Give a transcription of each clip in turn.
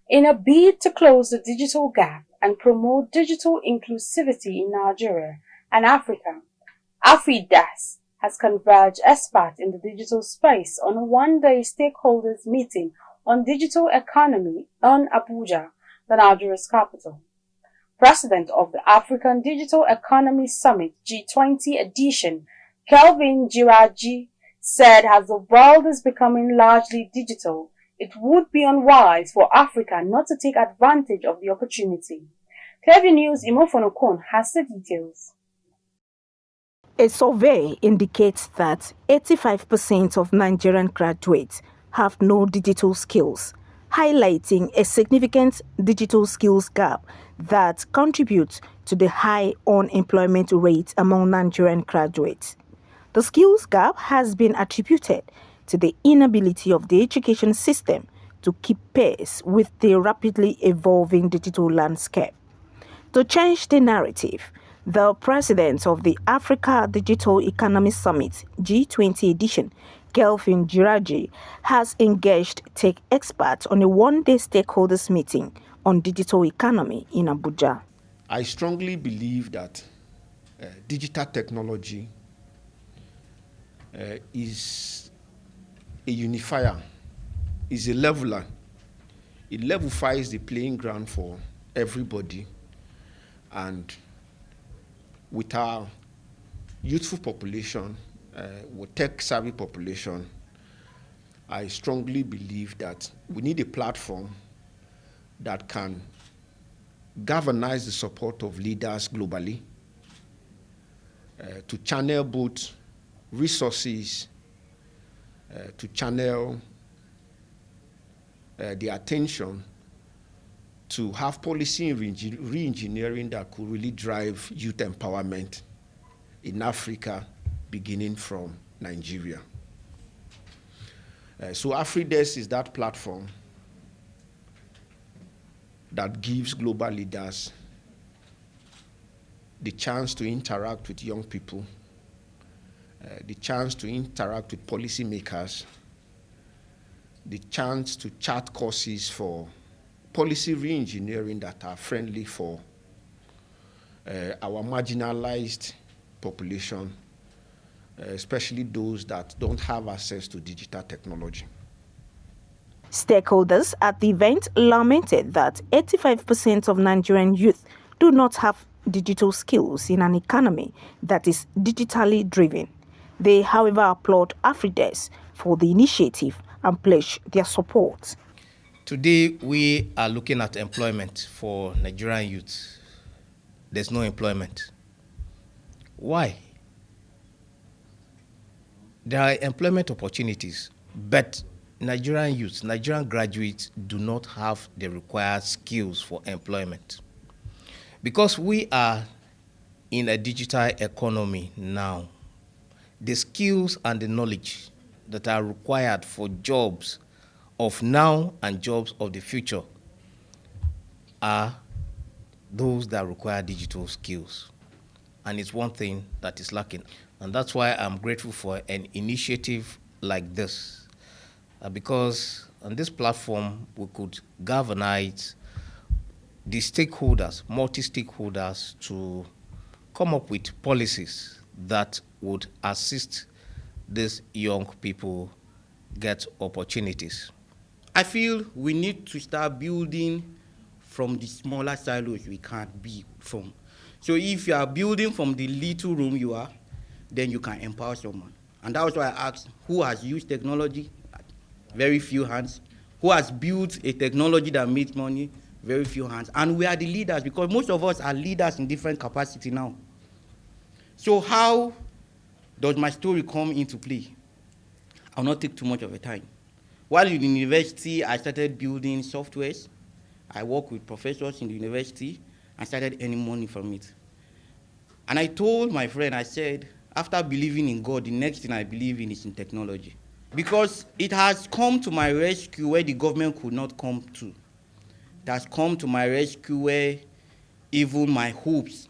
In a bid to close the digital gap and promote digital inclusivity in Nigeria and Africa, AfriDES has converged experts in the digital space on a one-day stakeholders meeting on digital economy in Abuja, the Nigeria's capital. President of the African Digital Economy Summit G20 edition, Kelvin Giraji, said as the world is becoming largely digital, it would be unwise for Africa not to take advantage of the opportunity. Kelvin News Imofonokon has the details. A survey indicates that 85% of Nigerian graduates have no digital skills, highlighting a significant digital skills gap that contributes to the high unemployment rate among Nigerian graduates. The skills gap has been attributed to the inability of the education system to keep pace with the rapidly evolving digital landscape. To change the narrative, the president of the Africa Digital Economy Summit G20 edition, Kelvin Giraji, has engaged tech experts on a one-day stakeholders meeting on digital economy in Abuja. I strongly believe that digital technology is a unifier, is a leveler. It levelifies the playing ground for everybody. And with our youthful population, with tech-savvy population, I strongly believe that we need a platform that can galvanize the support of leaders globally, to channel both resources, to channel the attention to have policy re-engineering that could really drive youth empowerment in Africa, beginning from Nigeria. So AfriDES is that platform that gives global leaders the chance to interact with young people, the chance to interact with policymakers, the chance to chart courses for policy re-engineering that are friendly for our marginalized population, especially those that don't have access to digital technology. Stakeholders at the event lamented that 85% of Nigerian youth do not have digital skills in an economy that is digitally driven. They, however, applaud AfriDES for the initiative and pledge their support. Today, we are looking at employment for Nigerian youth. There's no employment. Why? There are employment opportunities, but Nigerian youth, Nigerian graduates do not have the required skills for employment. Because we are in a digital economy now, the skills and the knowledge that are required for jobs of now and jobs of the future are those that require digital skills. And it's one thing that is lacking. And that's why I'm grateful for an initiative like this. Because on this platform, we could galvanize the stakeholders, multi-stakeholders, to come up with policies that would assist these young people get opportunities. I feel we need to start building from the smaller silos we can't be from. So if you are building from the little room you are, then you can empower someone. And that was why I asked, who has used technology? Very few hands. Who has built a technology that makes money? Very few hands. And we are the leaders, because most of us are leaders in different capacity now. So how does my story come into play? I'll not take too much of a time. While in university, I started building softwares. I worked with professors in the university and started earning money from it. And I told my friend, I said, after believing in God, the next thing I believe in is in technology. Because it has come to my rescue where the government could not come to. It has come to my rescue where even my hopes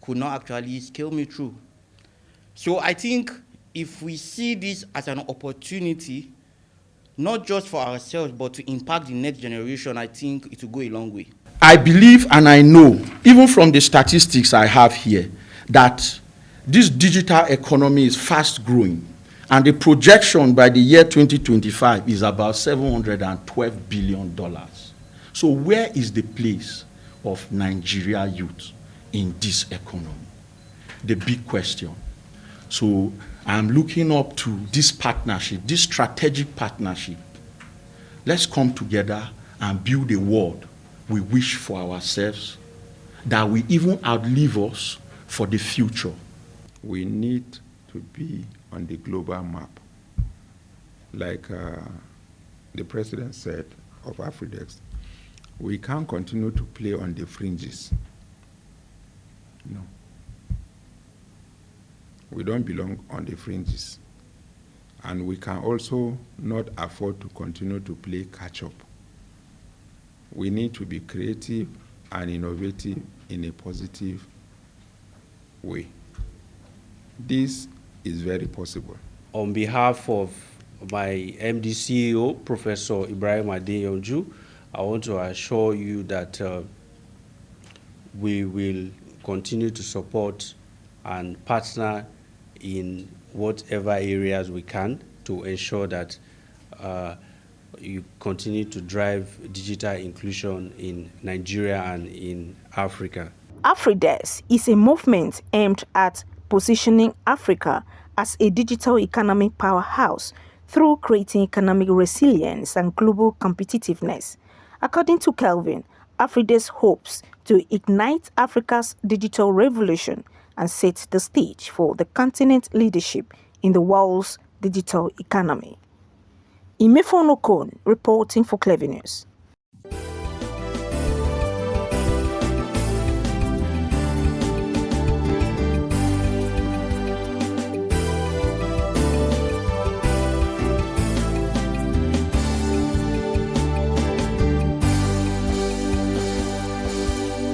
could not actually scale me through. So I think if we see this as an opportunity not just for ourselves, but to impact the next generation, I think it will go a long way. I believe and I know, even from the statistics I have here, that this digital economy is fast growing. And the projection by the year 2025 is about $712 billion. So where is the place of Nigeria youth in this economy? The big question. So I'm looking up to this partnership, this strategic partnership. Let's come together and build a world we wish for ourselves, that will even outlive us for the future. We need to be on the global map. Like the president said of AfriDES, we can't continue to play on the fringes. No. We don't belong on the fringes. And we can also not afford to continue to play catch-up. We need to be creative and innovative in a positive way. This is very possible. On behalf of my MD CEO, Professor Ibrahim Adeyonju, I want to assure you that we will continue to support and partner in whatever areas we can to ensure that you continue to drive digital inclusion in Nigeria and in Africa. AfriDES is a movement aimed at positioning Africa as a digital economic powerhouse through creating economic resilience and global competitiveness. According to Kelvin, AfriDES hopes to ignite Africa's digital revolution and set the stage for the continent's leadership in the world's digital economy. Imefonokon reporting for Clever News.